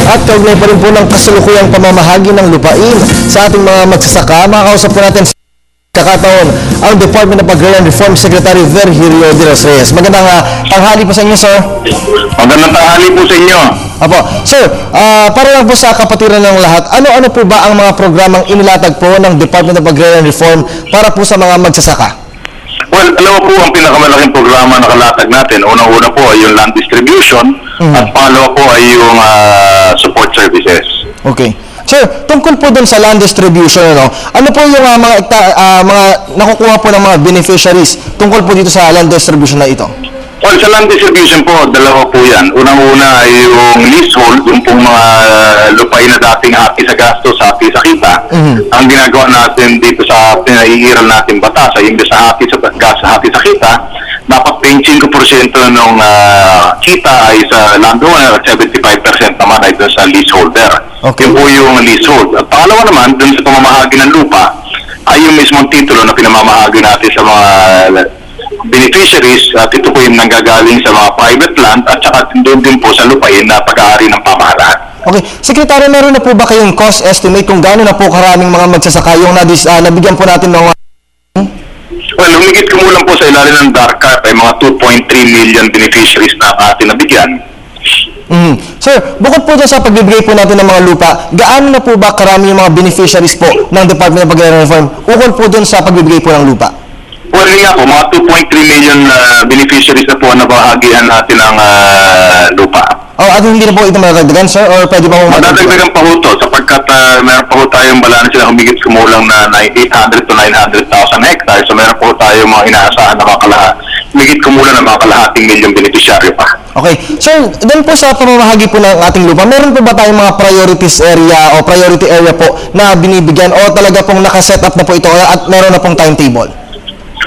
At kaugnay pa rin po ng kasalukuyang pamamahagi ng lupain sa ating mga magsasaka, makakausap po natin sa kakataon ang Department of Agrarian Reform Secretary Virgilio de los Reyes. Magandang tanghali po sa inyo, sir. Magandang tanghali po sa inyo. Apo. Sir, para lang po sa kapatiran ng lahat, ano-ano po ba ang mga programang inilatag po ng Department of Agrarian Reform para po sa mga magsasaka? Well, alam mo po ang pinakamalaking programa na nakalatag natin. Unang-una po ay yung land distribution at pangalawa po ay yung support services. Okay. Sir, tungkol po dun sa land distribution, ano po yung mga nakukuha po ng mga beneficiaries tungkol po dito sa land distribution na ito? Well, sa land distribution po, dalawa po yan. Unang-una ay yung leasehold, yung pong mga lupain na dating hati sa gastos, hati sa kita. Ang ginagawa natin dito sa pinaiiral natin batas ay yung sa hati sa gastos, hati sa kita, dapat 25% ng kita ay sa landowner at 75% naman ay doon sa leaseholder. Okay. Yun po yung leasehold. At pangalawa naman, doon sa pamamahagi ng lupa, ay yung mismong titulo na pinamamahagi natin sa mga beneficiaries, at ito po yung nanggagaling sa mga private land at saka doon din po sa lupain na pag-aari ng pamahalaan. Okay. Sekretary, meron na po ba kayong cost estimate kung gaano na po karaming mga magsasaka yung nabigyan po natin ng Well, humigit kumulang po sa ilalim ng DARCA ay mga 2.3 million beneficiaries na atin nabigyan. Sir, bukod po dyan sa pagbibigay po natin ng mga lupa, gaano na po ba karami yung mga beneficiaries po ng Department of Agrarian Reform ukol po dyan sa pagbibigay po ng lupa? Well, yun nga po, mga 2.3 million beneficiaries na po na bahagian natin ng lupa. At hindi na po ito madadagdagan, sir? Or pwede ba po Madadagdagan pa po ito sapagkat meron pa po tayong balance sila humigit kumulang na 800 to 900,000 hectares. So meron po tayong mga inaasahan na humigit kumulang ng mga kalahating milyong beneficiaryo pa. Okay. Sir, doon po sa pamamahagi po ng ating lupa, meron po ba tayong mga priorities area o priority area po na binibigyan o talaga pong nakaset up na po ito at meron na pong timetable?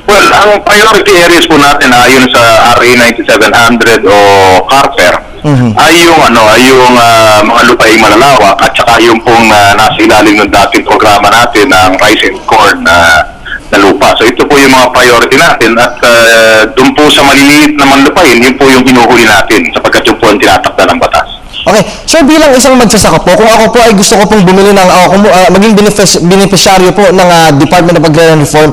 Well, ang priority areas po natin ayon sa RA 9700 o CARPER ay yung mga lupaing malalawak at saka yung pong nasa ilalim ng dating programa natin ng rice and corn na lupa. So ito po yung mga priority natin at doon po sa maliliit naman lupain, yun po yung hinuhuli natin sapagkat yung po ang tinatakda ng batas. Okay. Sir, bilang isang magsasaka po, kung ako po ay gusto ko pong bumili ng maging beneficiaryo po ng Department of Agrarian Reform,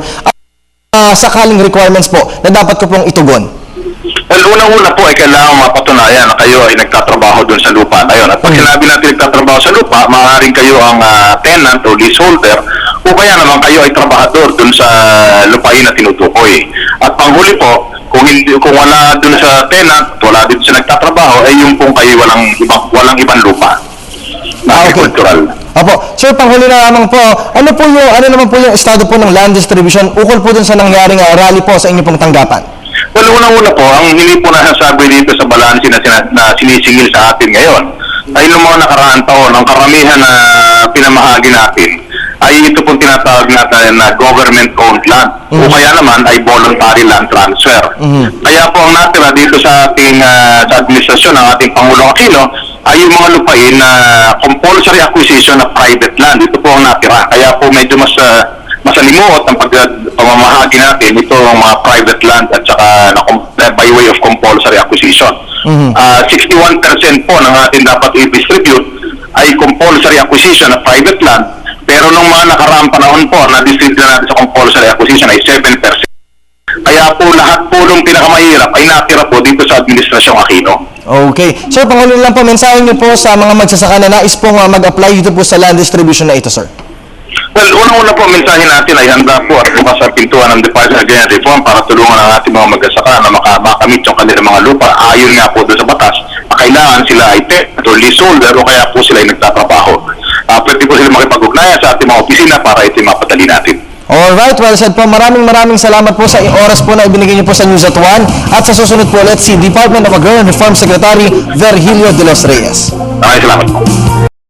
sakaling requirements po na dapat ko pong itugon? Well, unang-una po ay kailangan mapatunayan na kayo ay nagtatrabaho doon sa lupa na yun. At pag sinabi natin nagtatrabaho sa lupa, maaaring kayo ang tenant o leaseholder o kaya naman kayo ay trabahador doon sa lupain na tinutukoy. At panghuli po, kung wala doon sa tenant, wala dito sa nagtatrabaho, ay yung pong kayo walang ibang lupa. Agricultural. Apo. Sir, panghuli na lamang po, ano naman po yung estado po ng land distribution ukol po dun sa nangyaring rally po sa inyo pong tanggapan? Well, unang-una po, ang hindi po nasasabi dito sa balanse na sinisingil sa atin ngayon ay noong mga nakaraang taon, ang karamihan na pinamahagi natin ay ito pong tinatawag natin na government-owned land o kaya naman ay voluntary land transfer. Kaya po ang natira dito sa ating sa administrasyon ng ating Pangulong Aquino ay yung mga lupain na compulsory acquisition of private land. Ito po ang natira. Kaya po medyo masalimuot ang pamamahagi natin ito ang mga private land at saka by way of compulsory acquisition. 61% po ng ating dapat i-distribute ay compulsory acquisition of private land, pero nung mga nakaraang panahon po na distribute natin sa compulsory acquisition ay 7%. Kaya po lahat po nung pinakamahirap ay natira po dito sa Administrasyong Aquino. Okay. Sir, panghuli lang po, mensahe niyo po sa mga magsasaka na nais pong mag-apply dito po sa land distribution na ito, sir. Well, unang-una po, mensahe natin ay handa po at bukas sa pintuan ng Department of Agrarian Reform para tulungan ang ating mga magsasaka na makamit yung kanilang mga lupa. Ayon nga po doon sa batas, kailangan sila ay tenant o leaseholder o kaya po sila ay nagtatrabaho. Pwede po sila makipag-ugnayan sa ating mga opisina para ito mapadali natin. Alright, well said po. Maraming salamat po sa oras po na ibinigay niyo po sa News at 1. At sa susunod po ulit si Department of Agrarian Reform Secretary Virgilio de los Reyes. Salamat po.